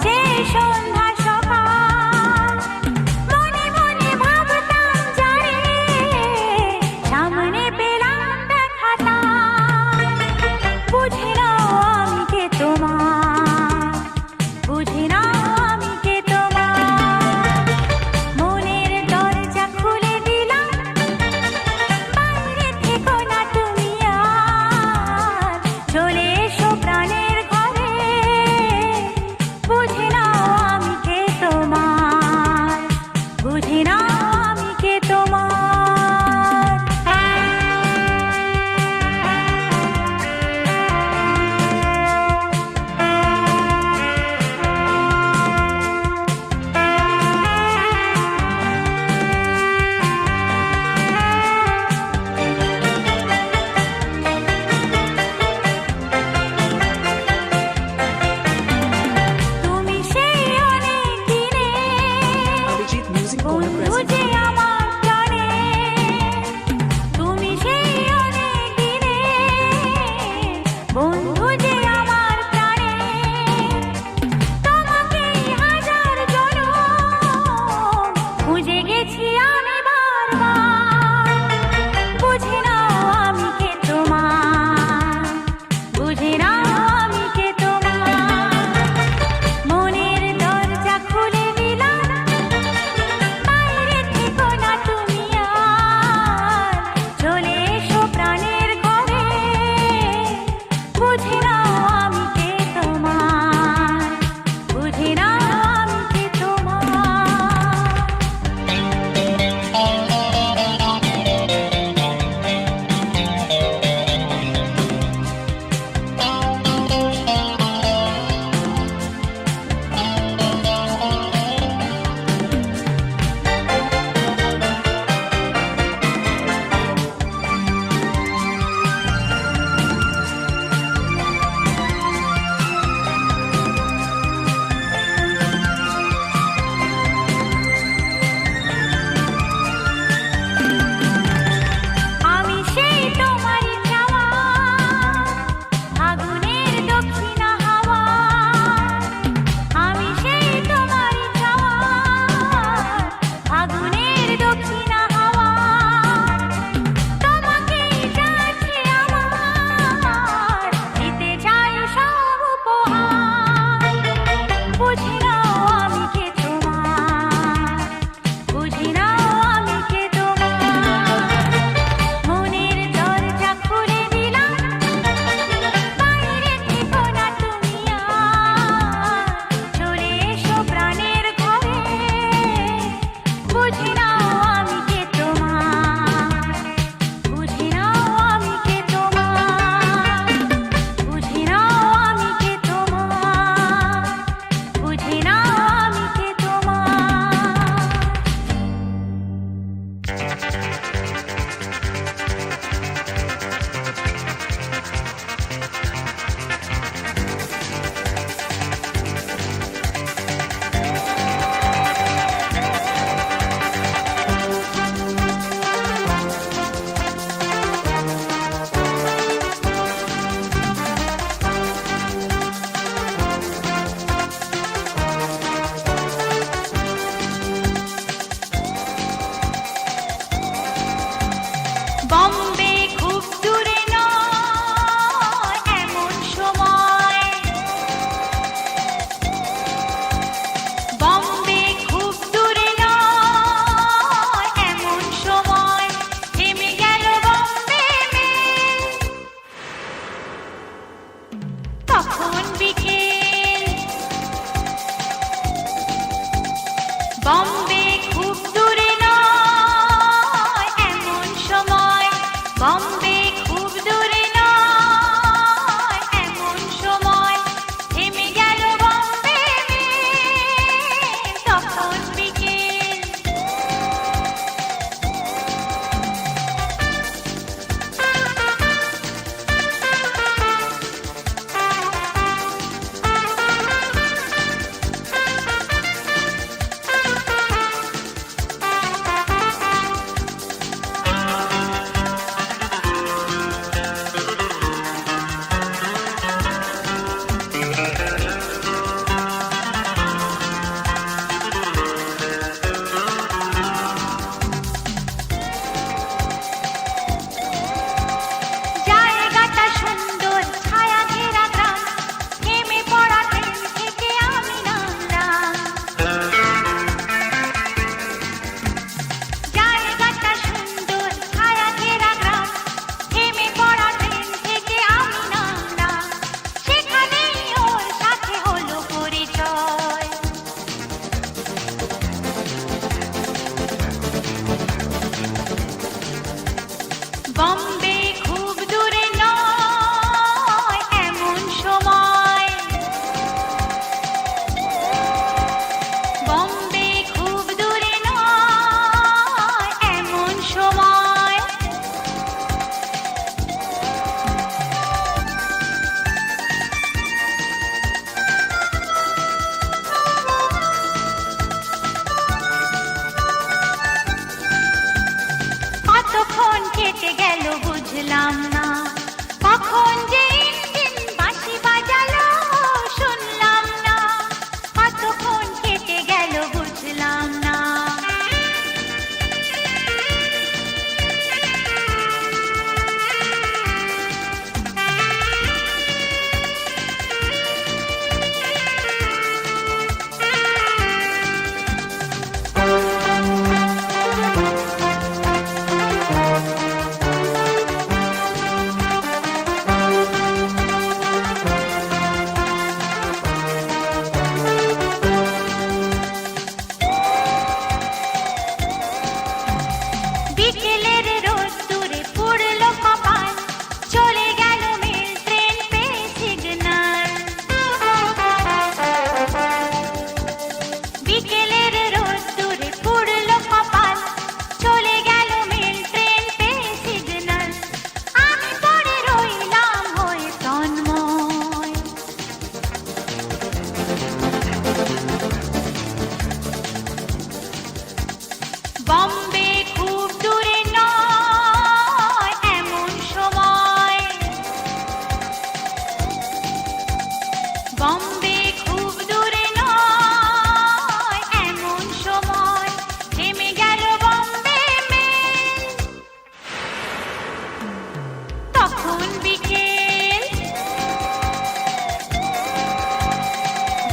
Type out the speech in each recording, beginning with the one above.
যে সন্ধ্যা সকাল, মনে মনে ভাবতাম যারে সামনে পেলাম দেখাটা, বুঝি না আমি কে তোমার, বুঝি না আমি কে তোমার। মনের দরজা খুলে দিলাম, বাইরে থেকো না তুমি আর, চলে এসো প্রাণের ঘরে, বুঝি না আমি কে তোমার, বুঝি না আমি কে তোমার। তুমি সেই অনেক দিনে Abhijit Music Corner বন্ধু presents যে আমার প্রাণে, তুমি সেই অনেক দিনে বন্ধু যে আমার প্রাণে, তোমাকেই হাজার জনম খুঁজে গেছি আমি বারবার, বুঝি না আমি কে তোমার, বুঝি না আমি কে তোমার। মনের দরজা খুলে দিলাম, বাইরে থেকো না তুমি আর, চলে এসো প্রাণের ঘরে, বুঝি না আমি কে তোমার, বুঝি না আমি কে তোমার। আমি সেই তোমারই চাওয়া, আগুনের দক্ষিণা হাওয়া, আমি সেই তোমারই চাওয়া, আগুনের দক্ষিণা হাওয়া, তোমাকেই চাচ্ছি আমার, দিতে চাই সব উপহার, বুঝি না আমি কে তোমার, বুঝি না আমি কে তোমার। মনের দরজা খুলে দিলাম, বাইরে থেকো না তুমি আর, চলে এসো প্রাণের ঘরে, বুঝি না আমি কে তোমার, বুঝি না আমি কে তোমার, বুঝি না আমি কে তোমার, বুঝি না আমি কে বম্বে খুব দূরে নয় এমন সময়, বম্বে খুব দূরে নয় এমন সময়, থেমে গেল বম্বে মেল, তখন বিকেল। বম্বে খুব দূরে নয় এমন সময়, বম্বে খুব দূরে নয় এমন সময়, থেমে গেল বম্বে মেল, তখন বিকেল।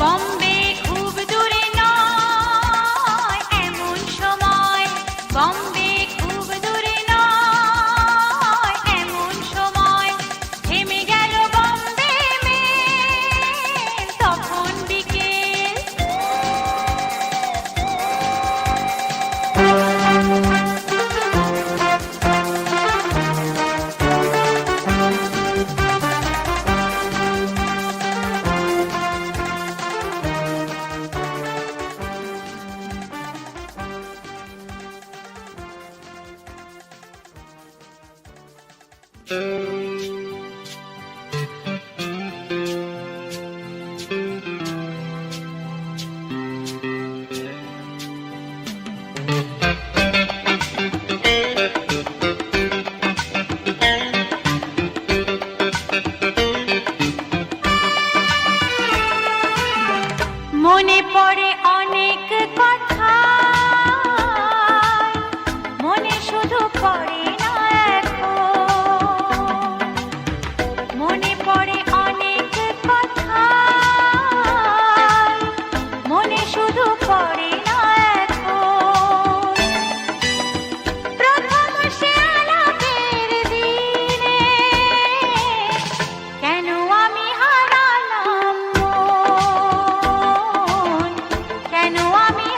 বম্বে খুব দূরে নয় এমন সময়, বম্বে খুব দূরে নয় এমন সময়, থেমে গেল বম্বে মেল, তখন বিকেল। মনে পড়ে অনেক কথা, মনে শুধু পড়ে না এখন। মনে পড়ে অনেক কথা, মনে শুধু পড়ে না এখন। প্রথম সে আলাপের দিনে কেন আমি হারালাম মন, কেন আমি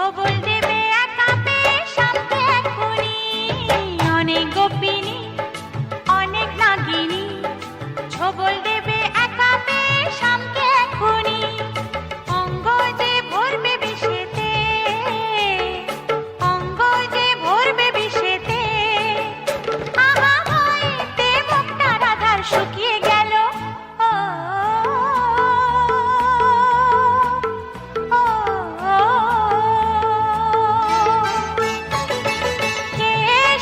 ছবল দেবে একা পেয়ে শামকে এখুনি অনেক গোপিনী অনেক নাগিনী ছবল দেবে একা পেয়ে শামকে এখুনি অঙ্গ যে ভরবে বিষেতে অঙ্গ যে ভরবে বিষেতে আহা হইতে মুখটা রাধার শুকিয়ে গেল ও কে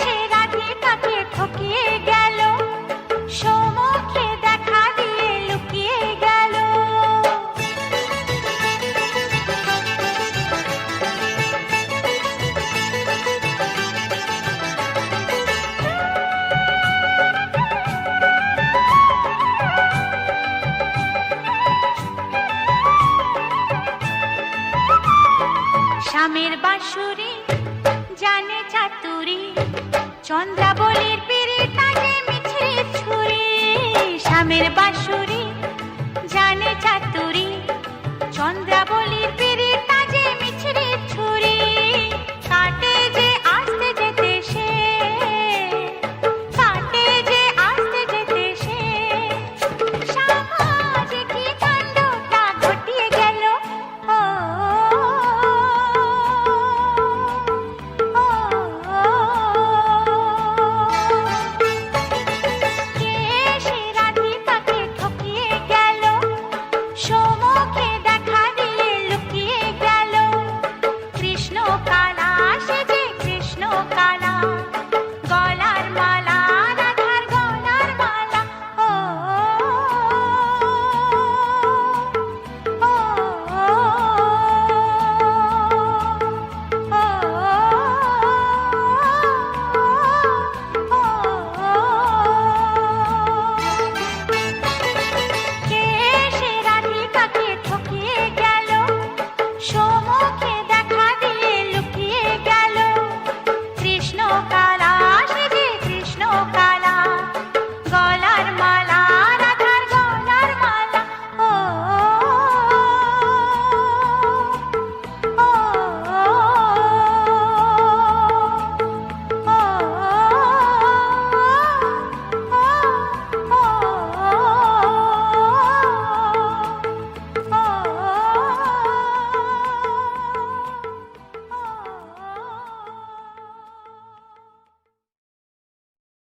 সে রাধিকাকে ঠকিয়ে গেল সমুখে দেখা দিয়ে লুকিয়ে গেল শ্যামের বাঁশুরি জানে চাতুরি চন্দ্রাবলীর পিড়িটা যে মিছরি ছুরি শ্যামের বাঁশুরি জানে চাতুরি চন্দ্রাবলীর